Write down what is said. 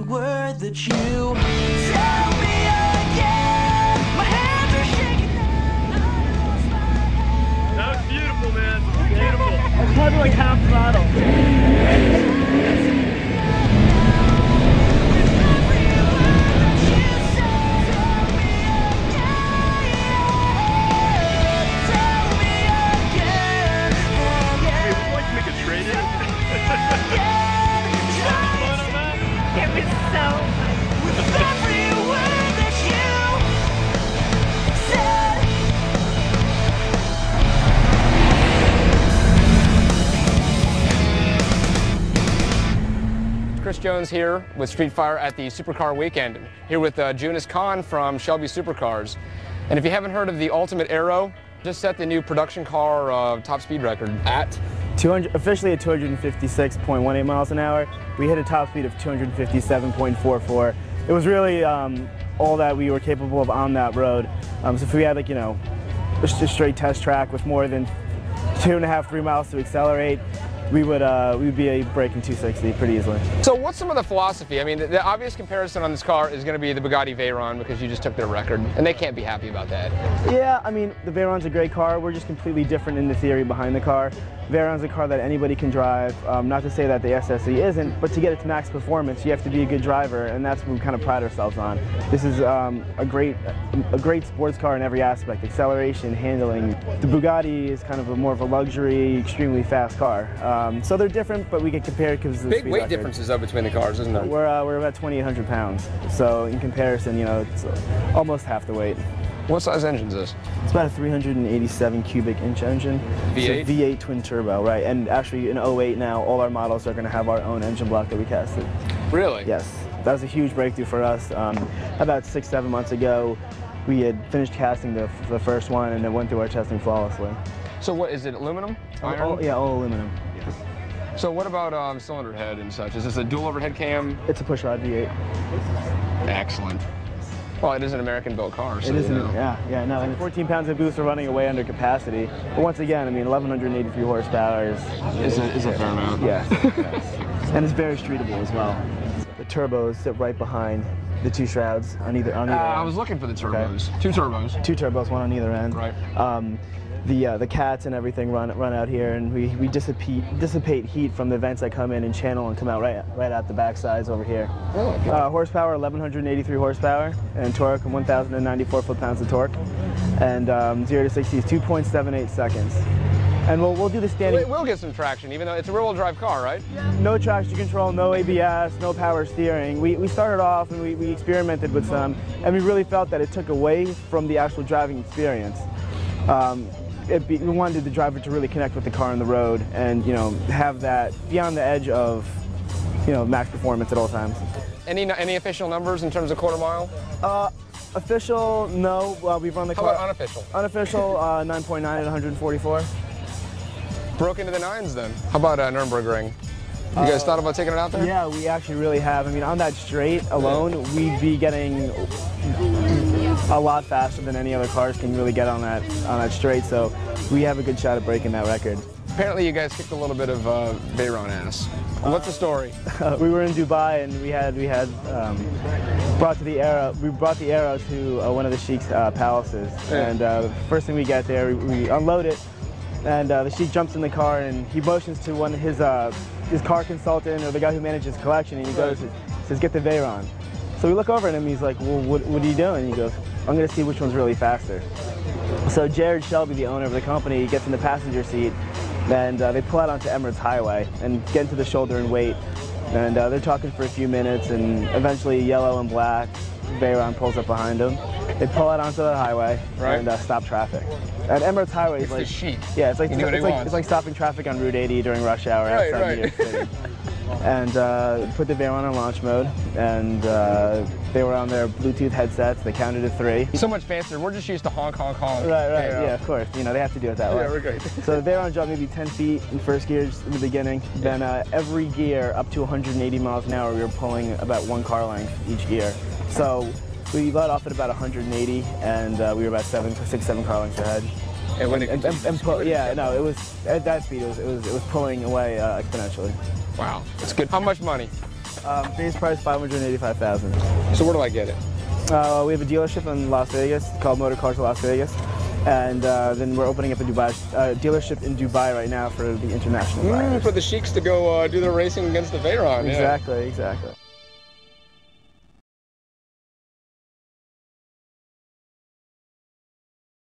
word that you tell me again. My hands are shaking now. That was beautiful, man. Beautiful. That's probably like half throttle. Chris Jones here with Street Fire at the Supercar Weekend, here with Jonas Kahn from Shelby Supercars. And if you haven't heard of the Ultimate Aero, just set the new production car top speed record at? Officially at 256.18 miles an hour. We hit a top speed of 257.44. It was really all that we were capable of on that road. So if we had, like, you know, just a straight test track with more than 2.5, 3 miles to accelerate, we'd be breaking 260 pretty easily. So what's some of the philosophy? I mean, the obvious comparison on this car is going to be the Bugatti Veyron, because you just took their record, and they can't be happy about that. Yeah, I mean, the Veyron's a great car. We're just completely different in the theory behind the car. Veyron's a car that anybody can drive. Not to say that the SSE isn't, but to get its max performance, you have to be a good driver, and that's what we kind of pride ourselves on. This is a great sports car in every aspect: acceleration, handling. The Bugatti is kind of more of a luxury, extremely fast car. So they're different, but we can compare because of the big speed weight record. differences though between the cars, isn't there? We're about 2,800 pounds. So in comparison, you know, it's almost half the weight. What size engine is this? It's about a 387 cubic inch engine. V8? It's a V8 twin turbo, right? And actually in 08 now, all our models are going to have our own engine block that we casted. Really? Yes. That was a huge breakthrough for us. About 6-7 months ago, we had finished casting the first one, and it went through our testing flawlessly. So what, is it aluminum? Iron? Yeah, all aluminum. Yes. So what about cylinder head and such? Is this a dual overhead cam? It's a pushrod V8. Excellent. Well, it is an American-built car, so it is, you know. yeah, no. And 14 pounds of boost are running away under capacity. But once again, I mean, 1,183 horsepower is a fair amount. Yes, yes. And it's very streetable as well. The turbos sit right behind the two shrouds on either end. I was looking for the turbos. Okay. Two turbos. Two turbos, one on either end. Right. The cats and everything run out here, and we dissipate heat from the vents that come in and channel and come out right out the back sides over here. Oh, okay. Horsepower 1,183 horsepower, and torque 1,094 foot-pounds of torque, and 0 to 60 is 2.78 seconds. And we'll do the standing. It will get some traction, even though it's a rear-wheel drive car, right? No traction control, no ABS, no power steering. We started off and we experimented with some, and we really felt that it took away from the actual driving experience. We wanted the driver to really connect with the car on the road and, you know, have that, be on the edge of, you know, max performance at all times. Any official numbers in terms of quarter mile? Official, no. We've run the car. How about unofficial? Unofficial, 9.9 at 144. Broke into the nines then. How about Nürburgring? You guys thought about taking it out there? Yeah, we actually really have. I mean, on that straight alone, we'd be getting a lot faster than any other cars can really get on that straight. So we have a good shot at breaking that record. Apparently, you guys kicked a little bit of Veyron ass. What's the story? We were in Dubai and we brought the aero to one of the Sheikh's palaces. Yeah. And first thing we get there, we unload it, and the Sheikh jumps in the car and he motions to one of his car consultant or the guy who manages his collection, and he says, "Get the Veyron." So we look over at him, he's like, "Well, what are you doing?" And he goes, "I'm going to see which one's really faster." So Jared Shelby, the owner of the company, gets in the passenger seat, and they pull out onto Emirates Highway and get into the shoulder and wait. And they're talking for a few minutes, and eventually yellow and black Veyron pulls up behind them. They pull out onto the highway and stop traffic. And Emirates Highway is like, the Sheik. Yeah, it's like stopping traffic on Route 80 during rush hour outside New York City. And put the Veyron on launch mode, and they were on their Bluetooth headsets. They counted to 3. So much faster. We're just used to honk, honk, honk. Right. Yeah, of course. You know, they have to do it that way. Yeah, we're great. So the Veyron dropped maybe 10 feet in first gear just in the beginning. Then every gear up to 180 miles an hour, we were pulling about 1 car length each gear. So we let off at about 180, and we were about 6, 7 car lengths ahead. And when it it was at that speed. It was pulling away exponentially. Wow, that's good. How much money? Base price $585,000. So where do I get it? We have a dealership in Las Vegas called Motor Cars Las Vegas, and then we're opening up a dealership in Dubai right now for the international buyers. For the Sheiks to go do their racing against the Veyron. Exactly, exactly.